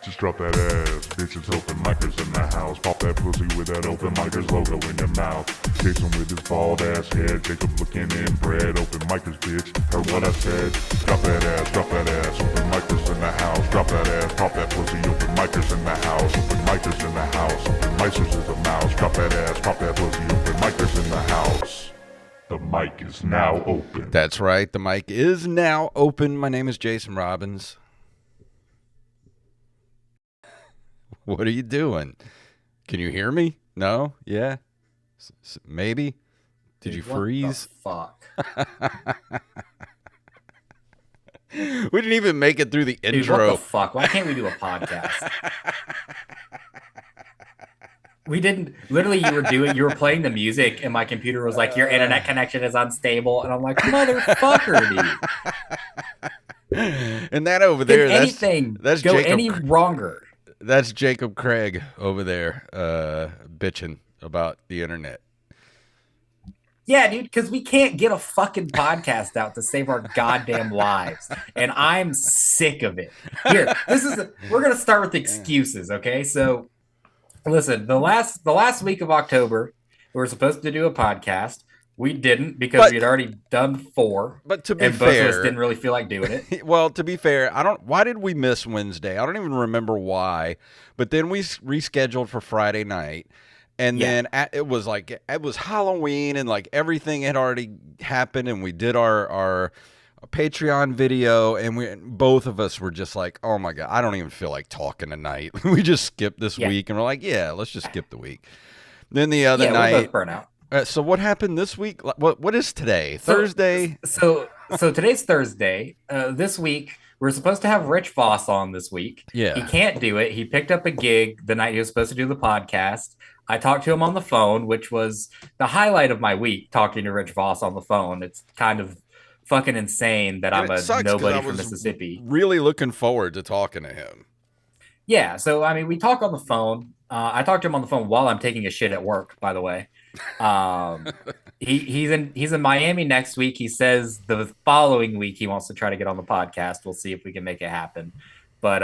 Just drop that ass, bitches. Open micers in the house. Pop that pussy with that open micers logo in your mouth. Jason with his bald ass head. Jacob looking inbred. Open micers, bitch. Heard what I said? Drop that ass, drop that ass. Open micers in the house. Drop that ass, pop that pussy. Open micers in the house. Open micers in the house. Open micers is a mouse. Drop that ass, pop that pussy. Open micers in the house. The mic is now open. That's right. The mic is now open. My name is Jason Robbins. What are you doing? Can you hear me? No? Yeah? Maybe? Did you freeze? What the fuck? We didn't even make it through the intro. Dude, what the fuck? Why can't we do a podcast? We didn't. Literally, you were playing the music, and my computer was like, your internet connection is unstable. And I'm like, motherfucker, dude. And that over there, that's go Jacob, any wronger. That's Jacob Craig over there bitching about the internet. Yeah, dude, because we can't get a fucking podcast out to save our goddamn lives. And I'm sick of it. Here, we're going to start with excuses, okay? So, listen, the last week of October, we were supposed to do a podcast. We didn't because we had already done 4. But to be and fair, both of us didn't really feel like doing it. Well, to be fair, why did we miss Wednesday? I don't even remember why. But then we rescheduled for Friday night. And then it was Halloween and like everything had already happened, and we did our Patreon video, and both of us were just like, oh my God, I don't even feel like talking tonight. We just skipped this week, and we're like, yeah, let's just skip the week. Then the other night, we're both burnt out. So what happened this week? What is today? Thursday? So today's Thursday. This week, we're supposed to have Rich Voss on this week. Yeah. He can't do it. He picked up a gig the night he was supposed to do the podcast. I talked to him on the phone, which was the highlight of my week, talking to Rich Voss on the phone. It's kind of fucking insane that I'm a nobody from Mississippi. Really looking forward to talking to him. Yeah. So, I mean, we talk on the phone. I talked to him on the phone while I'm taking a shit at work, by the way. He's in Miami next week. He says the following week he wants to try to get on the podcast. We'll see if we can make it happen. But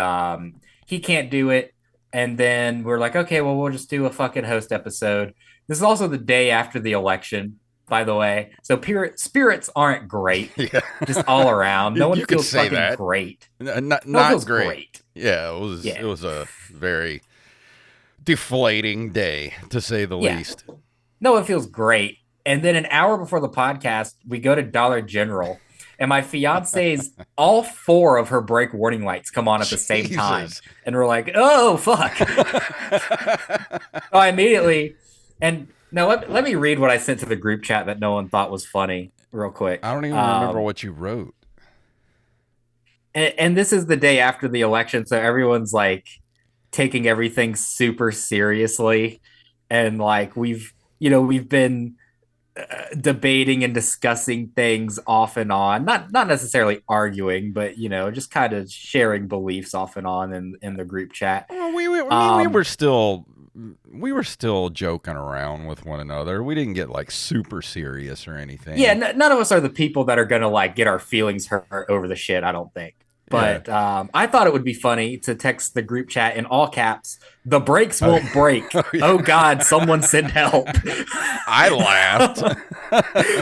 he can't do it. And then we're like, okay, well, we'll just do a fucking host episode. This is also the day after the election, by the way. So spirits aren't great, just all around. No one feels fucking great. Not great. Yeah, it was a very deflating day, to say the least. No one feels great. And then an hour before the podcast, we go to Dollar General. And my fiance's, all 4 of her brake warning lights come on at the same time. And we're like, oh, fuck. So I immediately, and now let me read what I sent to the group chat that no one thought was funny real quick. I don't even remember what you wrote. And this is the day after the election. So everyone's like taking everything super seriously. And like we've been debating and discussing things off and on, not necessarily arguing, but just kind of sharing beliefs off and on in the group chat. Well, we were still joking around with one another. We didn't get like super serious or anything. Yeah, none of us are the people that are gonna like get our feelings hurt over the shit, I don't think. But I thought it would be funny to text the group chat in all caps, "The brakes won't break. Oh God, someone send help." I laughed.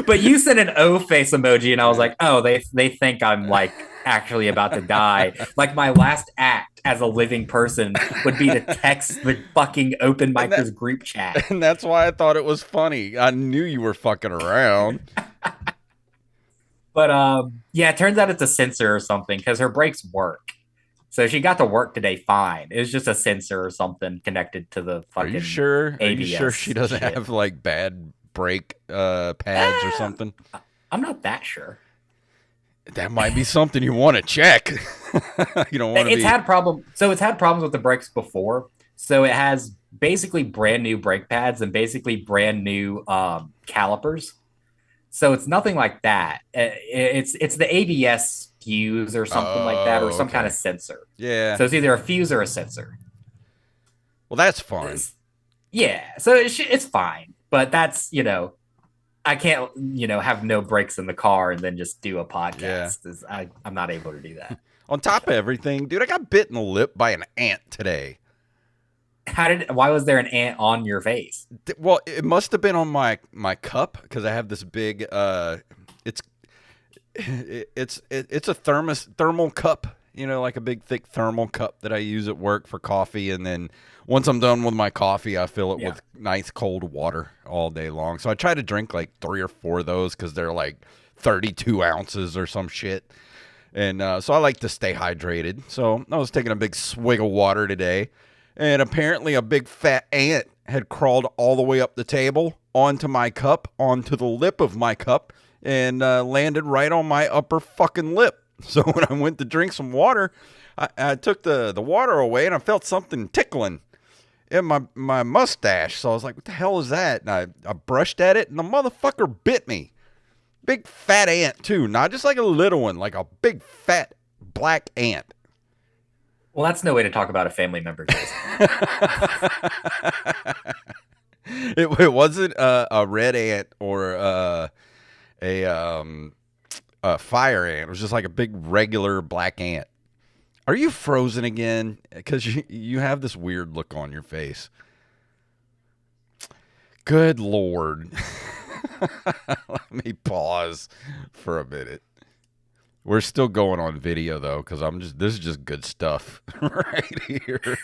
But you sent an O face emoji, and I was like, oh, they think I'm like actually about to die. Like my last act as a living person would be to text the fucking Open Micers group chat. And that's why I thought it was funny. I knew you were fucking around. But it turns out it's a sensor or something because her brakes work. So she got to work today fine. It was just a sensor or something connected to the fucking Are you sure? ABS Are you sure she doesn't shit. have like bad brake pads or something? I'm not that sure. That might be something you want to check. You don't want to. It's had problems with the brakes before. So it has basically brand new brake pads and basically brand new calipers. So it's nothing like that. It's the ABS fuse or something like that, or some kind of sensor. Yeah. So it's either a fuse or a sensor. Well, that's fine. Yeah. So it's fine, but that's I can't, have no brakes in the car and then just do a Yeah. podcast. I'm not able to do that. On top of everything, dude, I got bit in the lip by an ant today. Why was there an ant on your face? Well, it must have been on my cup because I have this big it's it's a thermal cup, like a big thick thermal cup that I use at work for coffee, and then once I'm done with my coffee, I fill it with nice cold water all day long. So I try to drink like 3 or 4 of those because they're like 32 ounces or some shit. And so I like to stay hydrated. So I was taking a big swig of water today, and apparently a big fat ant had crawled all the way up the table onto my cup, onto the lip of my cup, and landed right on my upper fucking lip. So when I went to drink some water, I took the water away, and I felt something tickling in my mustache. So I was like, what the hell is that? And I brushed at it, and the motherfucker bit me. Big fat ant, too. Not just like a little one, like a big fat black ant. Well, that's no way to talk about a family member, Jason. It wasn't a red ant or a fire ant. It was just like a big regular black ant. Are you frozen again? Because you have this weird look on your face. Good Lord. Let me pause for a minute. We're still going on video though, because this is just good stuff right here.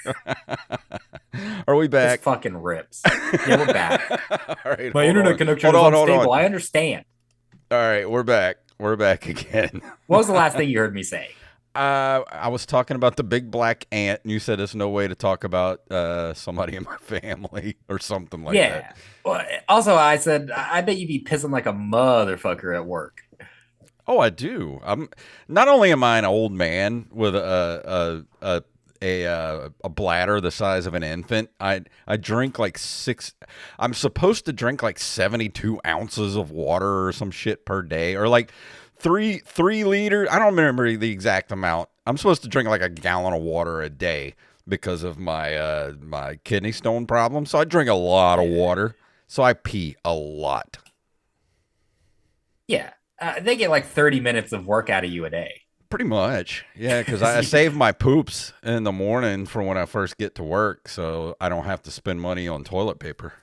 Are we back? This fucking rips. Yeah, we're back. All right, my internet connection is unstable. I understand. All right, we're back. We're back again. What was the last thing you heard me say? I was talking about the big black ant, and you said there's no way to talk about somebody in my family or something like that. Yeah. Well, also, I said, I bet you'd be pissing like a motherfucker at work. Oh, I do. Not only am I an old man with a bladder the size of an infant, I drink like I'm supposed to drink like 72 ounces of water or some shit per day, or like 3 liters. I don't remember the exact amount. I'm supposed to drink like a gallon of water a day because of my my kidney stone problem. So I drink a lot of water. So I pee a lot. Yeah. They get like 30 minutes of work out of you a day. Pretty much. Yeah, because I save my poops in the morning for when I first get to work, so I don't have to spend money on toilet paper.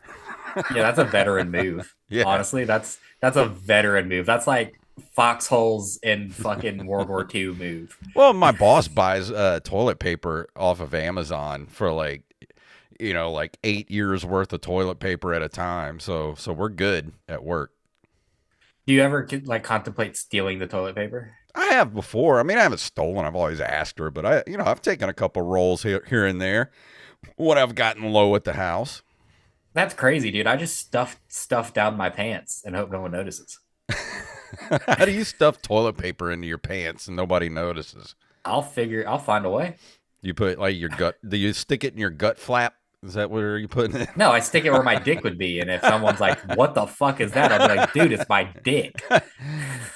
Yeah, that's a veteran move. Yeah. Honestly, that's a veteran move. That's like foxholes in fucking World War II move. Well, my boss buys toilet paper off of Amazon for like 8 years worth of toilet paper at a time. So we're good at work. Do you ever like contemplate stealing the toilet paper? I have before. I mean, I haven't stolen. I've always asked her, but I've taken a couple rolls here and there when I've gotten low at the house. That's crazy, dude. I just stuff down my pants and hope no one notices. How do you stuff toilet paper into your pants and nobody notices? I'll find a way. You put like your gut. Do you stick it in your gut flap? Is that where you putting it? No, I stick it where my dick would be. And if someone's like, what the fuck is that? I'll be like, dude, it's my dick.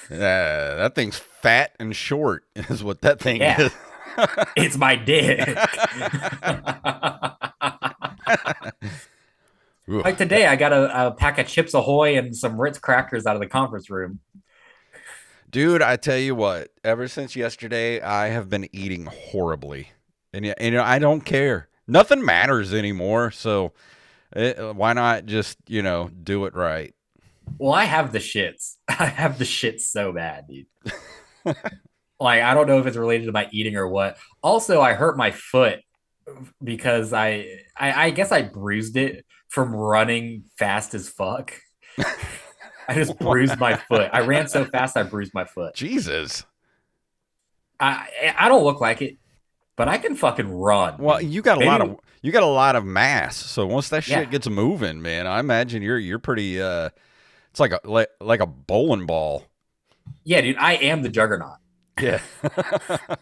That thing's fat and short is what that thing is. It's my dick. Like today, I got a pack of Chips Ahoy and some Ritz crackers out of the conference room. Dude, I tell you what, ever since yesterday, I have been eating horribly. And I don't care. Nothing matters anymore, so why not just, do it right? Well, I have the shits. I have the shits so bad, dude. Like, I don't know if it's related to my eating or what. Also, I hurt my foot because I guess I bruised it from running fast as fuck. I just bruised my foot. I ran so fast, I bruised my foot. Jesus. I don't look like it. But I can fucking run. Well, you got a lot of mass. So once that shit gets moving, man, I imagine you're pretty. It's like a bowling ball. Yeah, dude, I am the juggernaut. Yeah,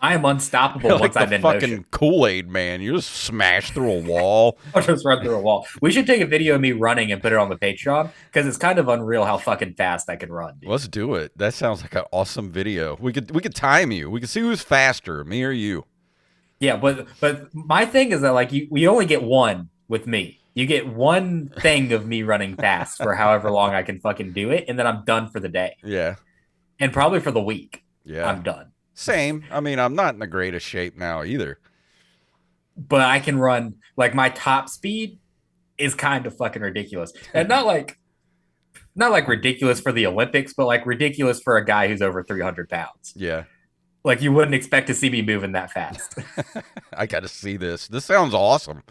I am unstoppable once I'm in motion. Fucking Kool-Aid man, you just smash through a wall. I'll just run through a wall. We should take a video of me running and put it on the Patreon because it's kind of unreal how fucking fast I can run. Dude. Let's do it. That sounds like an awesome video. We could time you. We could see who's faster, me or you. Yeah, but my thing is that like we only get one with me. You get one thing of me running fast for however long I can fucking do it, and then I'm done for the day. Yeah. And probably for the week. Yeah. I'm done. Same. I mean, I'm not in the greatest shape now either. But I can run, like, my top speed is kind of fucking ridiculous. And not like ridiculous for the Olympics, but like ridiculous for a guy who's over 300 pounds. Yeah. Like, you wouldn't expect to see me moving that fast. I got to see this. This sounds awesome.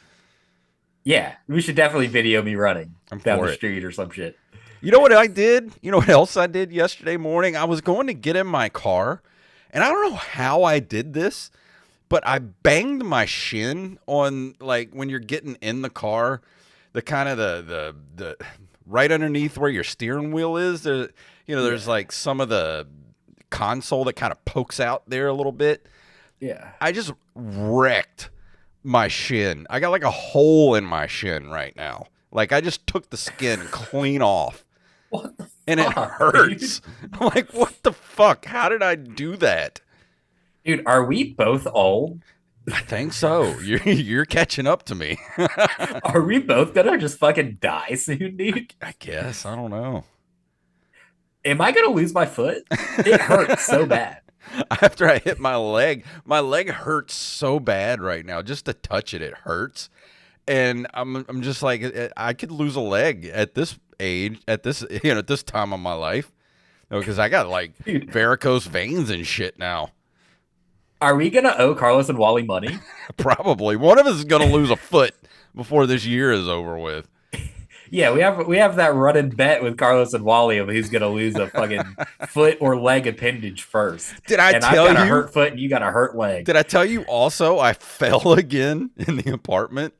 Yeah, we should definitely video me running down the street or some shit. You know what I did? You know what else I did yesterday morning? I was going to get in my car, and I don't know how I did this, but I banged my shin on, like, when you're getting in the car, the kind of the right underneath where your steering wheel is. There, there's like some of the console that kind of pokes out there a little bit. Yeah. I just wrecked my shin. I got like a hole in my shin right now. Like, I just took the skin clean off. What the fuck, and it hurts. Dude? I'm like, what the fuck? How did I do that? Dude, are we both old? I think so. You're catching up to me. Are we both gonna just fucking die soon, dude? I guess. I don't know. Am I gonna lose my foot? It hurts so bad. After I hit my leg hurts so bad right now. Just to touch it, it hurts. And I'm just like, I could lose a leg at this age, at this time of my life, because I got like varicose veins and shit now. Are we gonna owe Carlos and Wally money? Probably. One of us is gonna lose a foot before this year is over with. Yeah, we have that running bet with Carlos and Wally of who's gonna lose a fucking foot or leg appendage first. Did I tell you? I've got a hurt foot and you got a hurt leg. Did I tell you also I fell again in the apartment?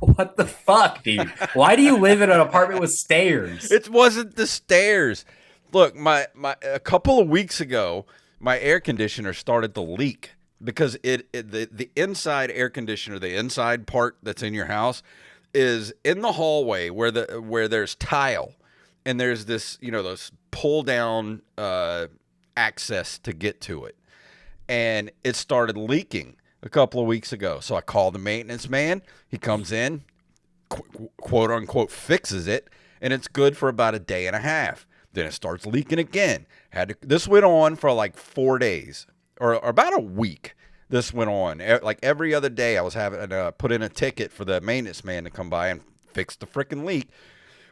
What the fuck, dude? Why do you live in an apartment with stairs? It wasn't the stairs. Look, a couple of weeks ago, my air conditioner started to leak because the inside air conditioner, the inside part that's in your house, is in the hallway where there's tile, and there's this those pull down access to get to it, and it started leaking a couple of weeks ago. So I called the maintenance man. He comes in, quote unquote, fixes it, and it's good for about a day and a half. Then it starts leaking again. This went on for like 4 days or about a week. This went on like every other day. I was having to put in a ticket for the maintenance man to come by and fix the freaking leak,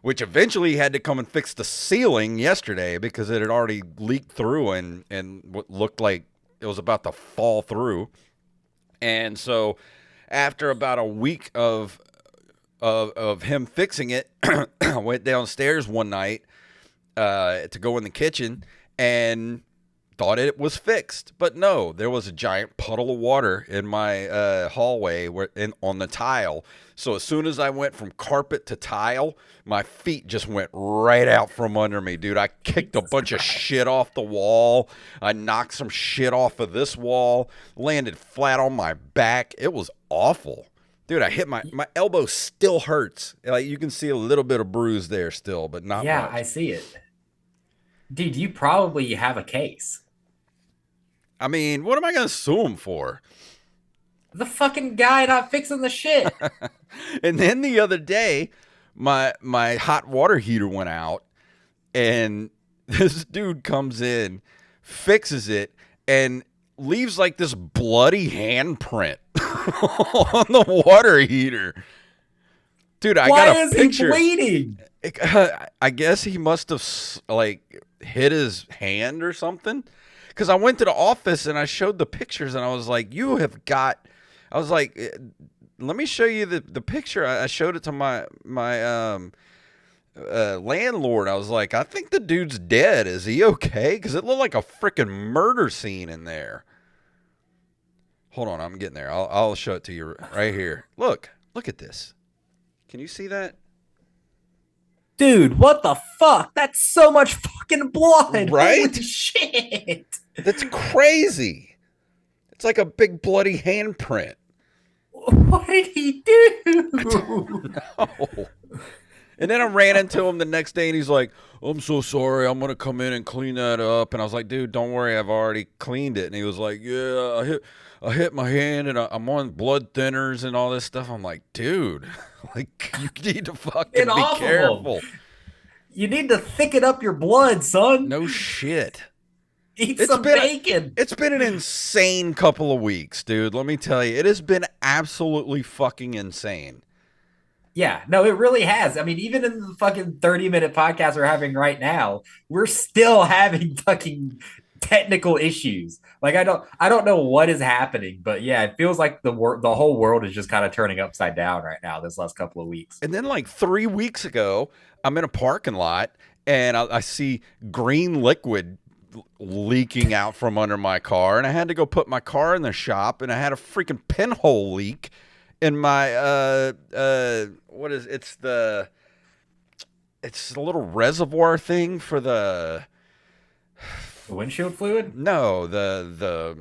which eventually had to come and fix the ceiling yesterday because it had already leaked through and what looked like it was about to fall through. And so after about a week of him fixing it, I went downstairs one night to go in the kitchen and thought it was fixed. But no, there was a giant puddle of water in my hallway on the tile. So as soon as I went from carpet to tile, my feet just went right out from under me, dude. I kicked a bunch of shit off the wall. I knocked some shit off of this wall, landed flat on my back. It was awful. Dude, I hit my elbow still hurts. Like, you can see a little bit of bruise there still, but not much. Yeah, I see it. Dude, you probably have a case. I mean, what am I going to sue him for? The fucking guy not fixing the shit. And then the other day, my hot water heater went out, and this dude comes in, fixes it, and leaves like this bloody handprint on the water heater. Dude, I got a picture. Why is he bleeding? I guess he must have like hit his hand or something. Because I went to the office and I showed the pictures and I was like, I was like, let me show you the picture. I showed it to my landlord. I was like, I think the dude's dead. Is he okay? Because it looked like a freaking murder scene in there. Hold on, I'm getting there. I'll show it to you right here. Look at this. Can you see that? Dude, what the fuck? That's so much fucking blood. Right? Holy shit. That's crazy. It's like a big bloody handprint. What did he do? No. And then I ran into him the next day, and he's like, "I'm so sorry. I'm gonna come in and clean that up." And I was like, "Dude, don't worry. I've already cleaned it." And he was like, "Yeah, I hit my hand, and I'm on blood thinners and all this stuff." I'm like, "Dude, like you need to fucking Get be off of careful." them. You need to thicken up your blood, son. No shit. Eat some bacon. It's been an insane couple of weeks, dude. Let me tell you, it has been absolutely fucking insane. Yeah, no, it really has. I mean, even in the fucking 30-minute podcast we're having right now, we're still having fucking technical issues. Like I don't know what is happening, but yeah, it feels like the whole world is just kind of turning upside down right now this last couple of weeks. And then like 3 weeks ago, I'm in a parking lot and I see green liquid leaking out from under my car, and I had to go put my car in the shop, and I had a freaking pinhole leak in my what is it's the little reservoir thing for the windshield fluid? No, the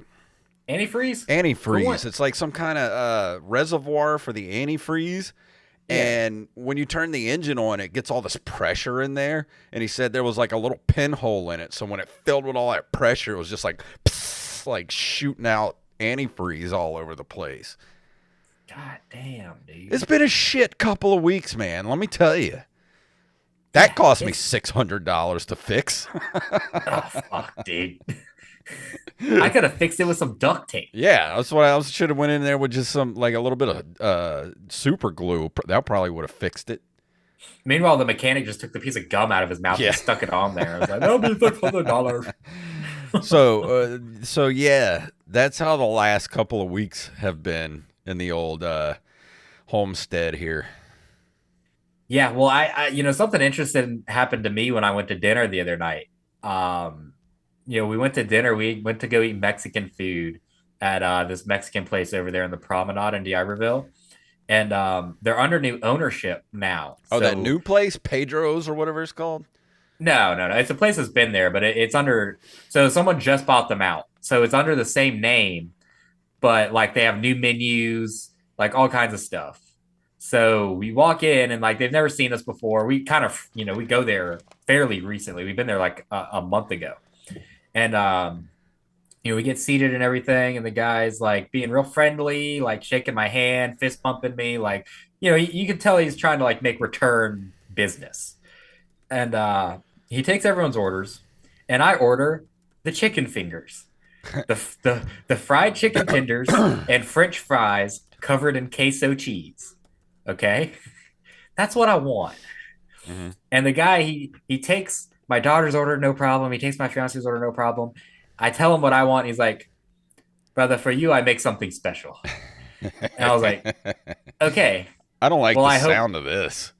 antifreeze? Antifreeze. It's like some kind of reservoir for the antifreeze. Yeah. And when you turn the engine on, it gets all this pressure in there. And he said there was like a little pinhole in it. So when it filled with all that pressure, it was just like, psst, like shooting out antifreeze all over the place. God damn, dude. It's been a shit couple of weeks, man. Let me tell you. That cost me $600 to fix. Oh, fuck, dude. I could have fixed it with some duct tape. Yeah, that's what I should have went in there with just some, like a little bit of super glue. That probably would have fixed it. Meanwhile, the mechanic just took the piece of gum out of his mouth and stuck it on there. I was like, that'll be $600. So yeah, that's how the last couple of weeks have been in the old homestead here. Yeah, well, I something interesting happened to me when I went to dinner the other night. We went to dinner. We went to go eat Mexican food at this Mexican place over there in the Promenade in D'Iberville. And they're under new ownership now. Oh, that new place, Pedro's or whatever it's called? No. It's a place that's been there, but it's under. So someone just bought them out. So it's under the same name, but like they have new menus, like all kinds of stuff. So we walk in and like they've never seen us before. We kind of, we go there fairly recently. We've been there like a month ago. And we get seated and everything, and the guy's like being real friendly, like shaking my hand, fist bumping me, like you can tell he's trying to like make return business. And he takes everyone's orders, and I order the chicken fingers, the fried chicken tenders and French fries covered in queso cheese. Okay, that's what I want. Mm-hmm. And the guy he takes my daughter's order, no problem. He takes my fiance's order, no problem. I tell him what I want. He's like, brother, for you, I make something special. And I was like, okay. I don't like the sound of this.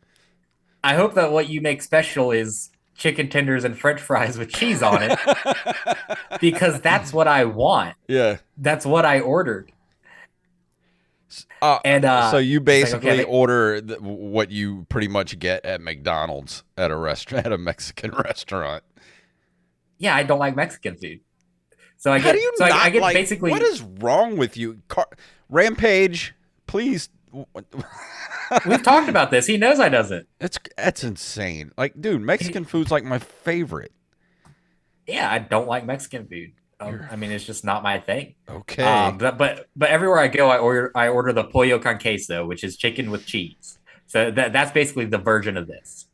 I hope that what you make special is chicken tenders and French fries with cheese on it, because that's what I want. Yeah. That's what I ordered. So you basically order what you pretty much get at McDonald's at a restaurant, at a Mexican restaurant. Yeah, I don't like Mexican food. So I How get, do you so not I get like, basically. What is wrong with you, Rampage? Please. We've talked about this. He knows I doesn't. That's insane. Like, dude, Mexican food's like my favorite. Yeah, I don't like Mexican food. I mean, it's just not my thing. Okay. But everywhere I go, I order the pollo con queso, which is chicken with cheese. So that's basically the version of this.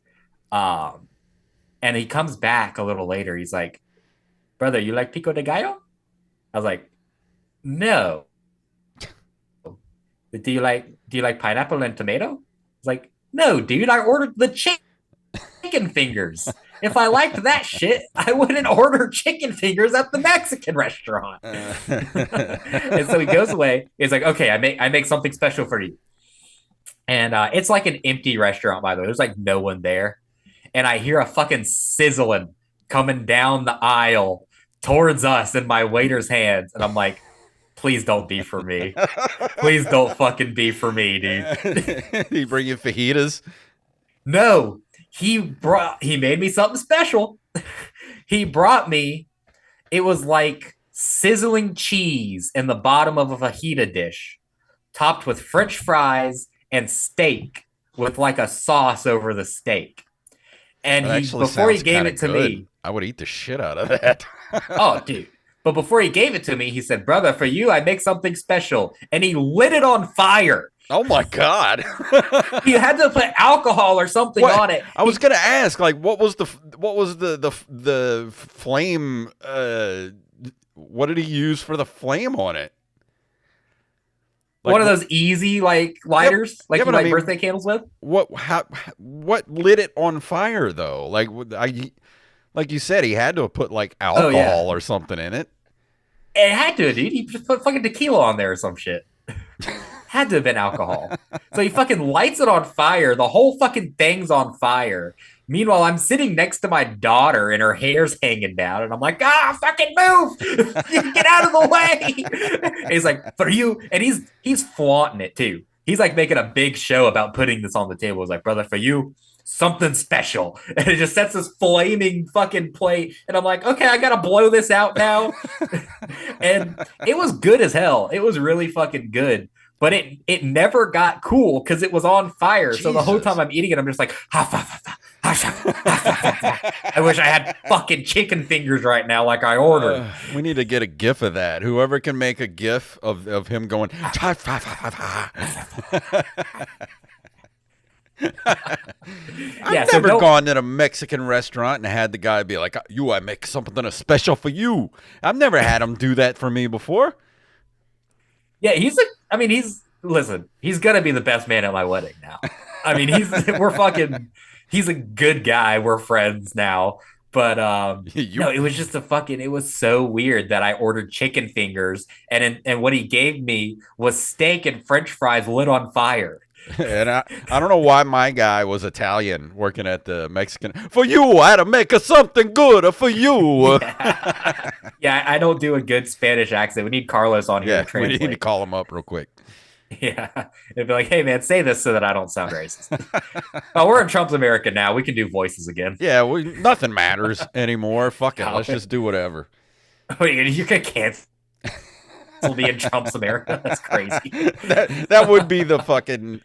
And he comes back a little later. He's like, brother, you like pico de gallo? I was like, no. Do you like pineapple and tomato? He's like, no, dude, I ordered the chicken fingers. If I liked that shit, I wouldn't order chicken fingers at the Mexican restaurant. And so he goes away. He's like, okay, I make something special for you. And it's like an empty restaurant, by the way. There's like no one there. And I hear a fucking sizzling coming down the aisle towards us in my waiter's hands. And I'm like, please don't be for me. Please don't fucking be for me, dude. Did he bring you fajitas? No. He made me something special. He brought me, it was like sizzling cheese in the bottom of a fajita dish, topped with French fries and steak with like a sauce over the steak. And That actually before he sounds gave kind it of to good. me, I would eat the shit out of that. oh, dude. But before he gave it to me, he said, "Brother, for you, I make something special." And he lit it on fire. Oh my god! He had to put alcohol or something What on it. I was gonna ask, like, what was the flame? What did he use for the flame on it? Like, One of those easy like lighters, like yeah, you but I light mean, birthday candles with. What lit it on fire though? Like you said, he had to have put like Oh yeah, alcohol or something in it. it had to, dude. He just put fucking tequila on there or some shit. Had to have been alcohol. So he fucking lights it on fire. The whole fucking thing's on fire. Meanwhile, I'm sitting next to my daughter and her hair's hanging down, and I'm like, fucking move! Get out of the way! And he's like, for you, and he's flaunting it too. He's like making a big show about putting this on the table. He's like, brother, for you, something special. And it just sets this flaming fucking plate. And I'm like, okay, I gotta blow this out now. And it was good as hell. It was really fucking good. But it never got cool because it was on fire. So the whole Jesus. time I'm eating it, I'm just like, I wish I had fucking chicken fingers right now, like I ordered. We need to get a gif of that. Whoever can make a gif of him going. I've never gone to a Mexican restaurant and had the guy be like, I make something special for you. I've never had him do that for me before. Yeah, he's gonna be the best man at my wedding now. I mean, he's a good guy. We're friends now. But no, it was just it was so weird that I ordered chicken fingers and what he gave me was steak and French fries lit on fire. And I don't know why my guy was Italian working at the Mexican. For you, I had to make something good for you. Yeah, I don't do a good Spanish accent. We need Carlos on here to translate. We need to call him up real quick. Yeah, it'd be like, hey man, say this so that I don't sound racist. Oh, we're in Trump's America now. We can do voices again. Yeah, nothing matters anymore. Fuck it, let's just do whatever. You can cancel me in Trump's America. That's crazy. that would be the fucking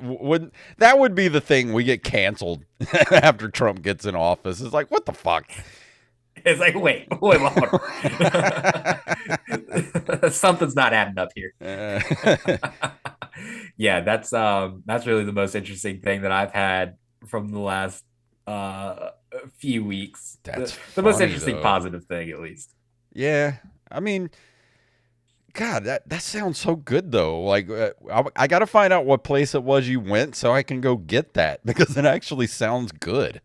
that would be the thing we get canceled after Trump gets in office. It's like, what the fuck? It's like, wait, something's not adding up here. Yeah, that's really the most interesting thing that I've had from the last few weeks. That's the most interesting positive thing, at least. Yeah, I mean, God, that sounds so good though. Like, I got to find out what place it was you went so I can go get that because it actually sounds good.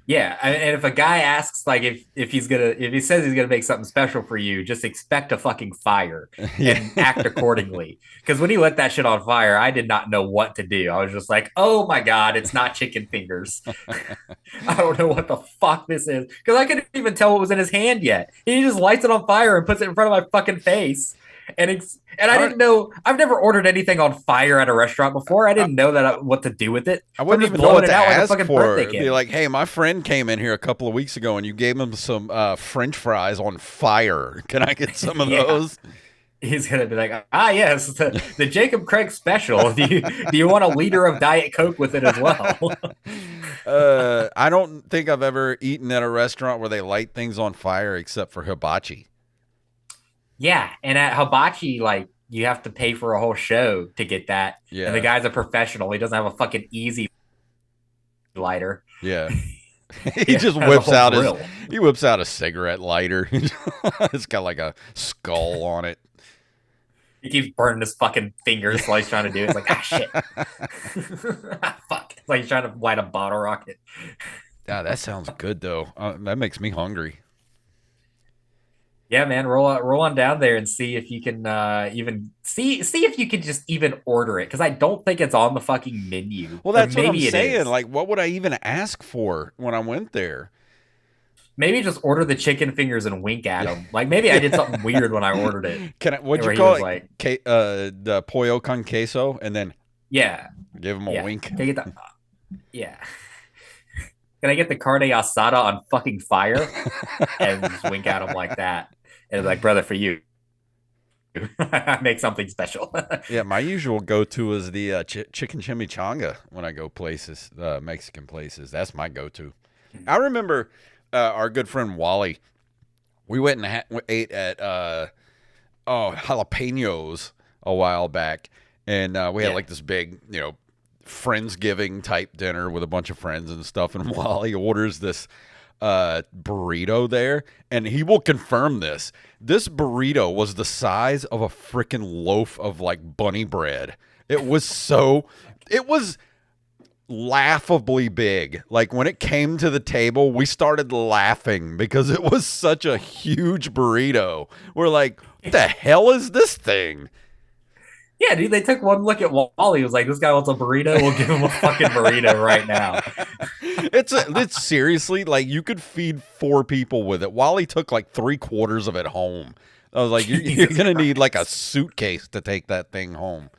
Yeah, and if a guy asks, like, if he says he's gonna make something special for you, just expect a fucking fire and act accordingly. Because when he lit that shit on fire, I did not know what to do. I was just like, oh my god, it's not chicken fingers. I don't know what the fuck this is because I couldn't even tell what was in his hand yet. He just lights it on fire and puts it in front of my fucking face. And I didn't know. I've never ordered anything on fire at a restaurant before. I didn't know what to do with it. I wouldn't even know what to ask for. It'd be like, hey, my friend came in here a couple of weeks ago, and you gave him some French fries on fire. Can I get some of those? He's gonna be like, yes, the Jacob Craig special. Do you want a liter of Diet Coke with it as well? I don't think I've ever eaten at a restaurant where they light things on fire except for hibachi. Yeah, and at hibachi, like, you have to pay for a whole show to get that. Yeah. And the guy's a professional. He doesn't have a fucking easy lighter. Yeah. He just whips out a cigarette lighter. It's got like a skull on it. He keeps burning his fucking fingers while he's trying to do it. It's like, shit. Fuck. It's like he's trying to light a bottle rocket. Yeah, that sounds good though. That makes me hungry. Yeah, man, roll on down there and see if you can even see if you can just even order it because I don't think it's on the fucking menu. Well, that's what I'm saying. Like, what would I even ask for when I went there? Maybe just order the chicken fingers and wink at them. Like maybe I did something weird when I ordered it. What'd you call it? Like, the pollo con queso, and then give him a wink. Can I get the, Can I get the carne asada on fucking fire and just wink at him like that? And like, brother, for you, I make something special. Yeah, my usual go-to is the chicken chimichanga when I go places, Mexican places. That's my go-to. I remember our good friend Wally. We went and ate at Jalapenos a while back, and we had like this big, Friendsgiving type dinner with a bunch of friends and stuff. And Wally orders this burrito there, and he will confirm this. This burrito was the size of a freaking loaf of like bunny bread. It was laughably big. Like when it came to the table, we started laughing because it was such a huge burrito. We're like, what the hell is this thing? Yeah, dude, they took one look at Wally. He was like, this guy wants a burrito. We'll give him a fucking burrito right now. It's seriously like you could feed 4 people with it. Wally took like 3/4 of it home. I was like, you're going to need like a suitcase to take that thing home.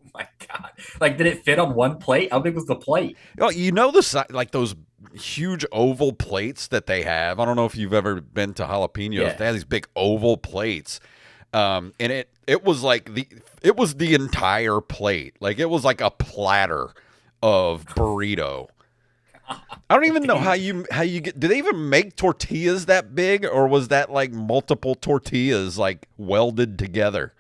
Oh my God. Like, did it fit on one plate? How big was the plate? The size, like those huge oval plates that they have. I don't know if you've ever been to Jalapenos. Yeah. They have these big oval plates. And it was like the entire plate. Like it was like a platter of burrito. I don't even know how you get. Do they even make tortillas that big, or was that like multiple tortillas like welded together?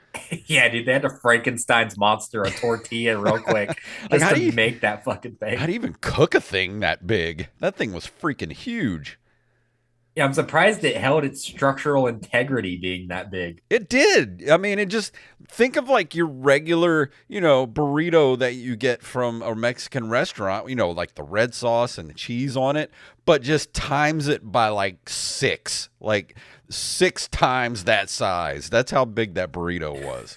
Yeah, dude, they had to Frankenstein's monster a tortilla real quick Like, just to make that fucking thing. How do you even cook a thing that big? That thing was freaking huge. Yeah, I'm surprised it held its structural integrity being that big. It did. I mean, it just think of like your regular, burrito that you get from a Mexican restaurant, like the red sauce and the cheese on it, but just times it by like 6, like 6 times that size. That's how big that burrito was.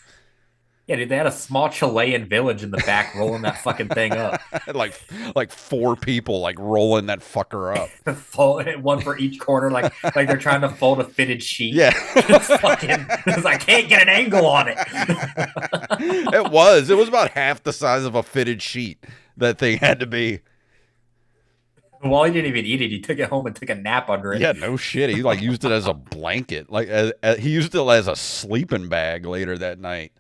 Yeah, dude, they had a small Chilean village in the back rolling that fucking thing up. like 4 people like rolling that fucker up. One for each corner, like they're trying to fold a fitted sheet. Yeah. I can't get an angle on it. It was about half the size of a fitted sheet. That thing had to be. Well, he didn't even eat it. He took it home and took a nap under it. Yeah, no shit. He like used it as a blanket. Like he used it as a sleeping bag later that night.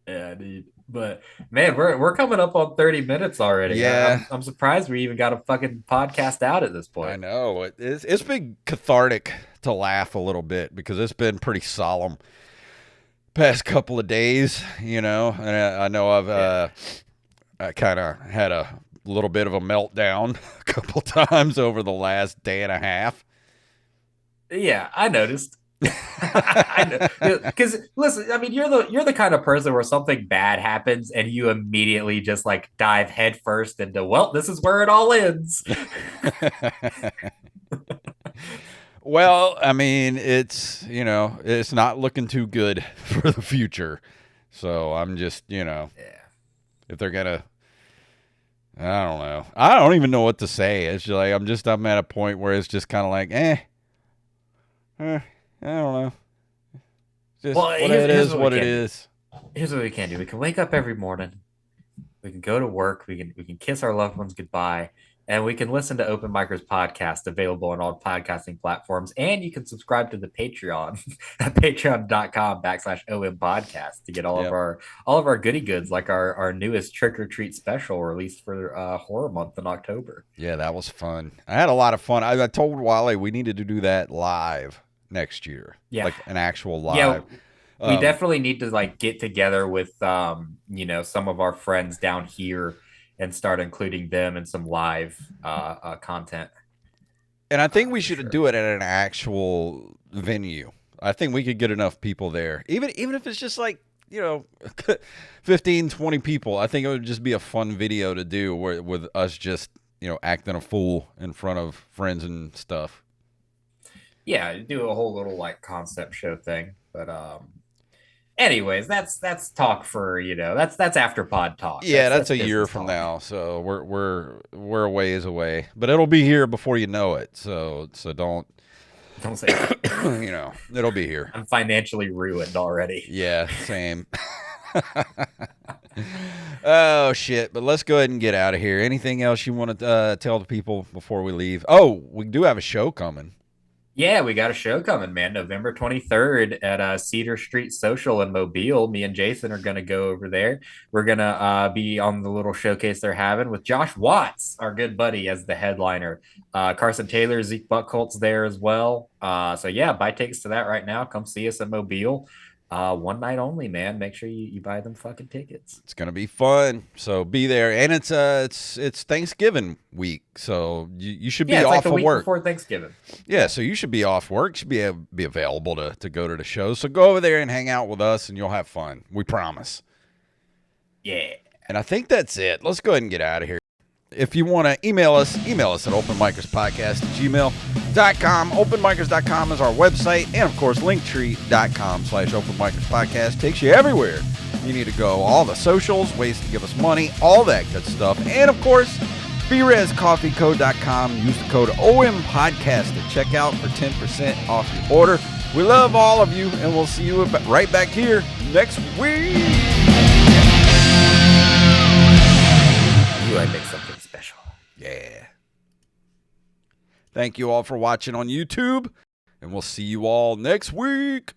Yeah, dude. But man, we're coming up on 30 minutes already. Yeah. I'm surprised we even got a fucking podcast out at this point. I know. It's been cathartic to laugh a little bit because it's been pretty solemn past couple of days, and I know I kind of had a little bit of a meltdown a couple times over the last day and a half. Yeah, I noticed. I know, because listen, I mean, you're the kind of person where something bad happens and you immediately just like dive headfirst into, well, this is where it all ends. Well, I mean, it's it's not looking too good for the future. So I'm just if they're gonna, I don't know. I don't even know what to say. It's just like I'm at a point where it's just kind of like I don't know. Just Well, it is. Here's what we can do. We can wake up every morning. We can go to work. We can kiss our loved ones goodbye. And we can listen to Open Micers Podcast, available on all podcasting platforms. And you can subscribe to the Patreon at patreon.com/OM Podcast to get all of our goodie goods, like our newest trick or treat special released for horror month in October. Yeah, that was fun. I had a lot of fun. I told Wally we needed to do that live next year. Yeah. Like an actual live. Yeah. We definitely need to like get together with some of our friends down here and start including them in some live content. And I think we should do it at an actual venue. I think we could get enough people there. Even if it's just like, 15, 20 people. I think it would just be a fun video to do with us just, acting a fool in front of friends and stuff. Yeah, do a whole little like concept show thing. But anyways, that's talk for that's after pod talk. Yeah, that's a business year from talk. now, so we're a ways away, but it'll be here before you know it. So don't say that. It'll be here. I'm financially ruined already. Yeah, same. Oh shit! But let's go ahead and get out of here. Anything else you want to tell the people before we leave? Oh, we do have a show coming. Yeah, we got a show coming, man. November 23rd at Cedar Street Social in Mobile. Me and Jason are going to go over there. We're going to be on the little showcase they're having with Josh Watts, our good buddy, as the headliner. Carson Taylor, Zeke Buckholt's there as well. So, yeah, buy tickets to that right now. Come see us at Mobile. One night only, man. Make sure you buy them fucking tickets. It's gonna be fun, so be there. And it's Thanksgiving week, so you should Yeah, be it's like off the of week work. before Thanksgiving. Yeah, so you should be off work. Should be available to go to the show. So go over there and hang out with us, and you'll have fun. We promise. Yeah. And I think that's it. Let's go ahead and get out of here. If you want to email us at openmicerspodcast@gmail.com. Openmicers.com is our website. And, of course, Linktr.ee/openmicerspodcast takes you everywhere you need to go. All the socials, ways to give us money, all that good stuff. And, of course, BRezCoffeeCo.com. Use the code OMPodcast at checkout for 10% off your order. We love all of you, and we'll see you right back here next week. I make something special. Yeah. Thank you all for watching on YouTube, and we'll see you all next week.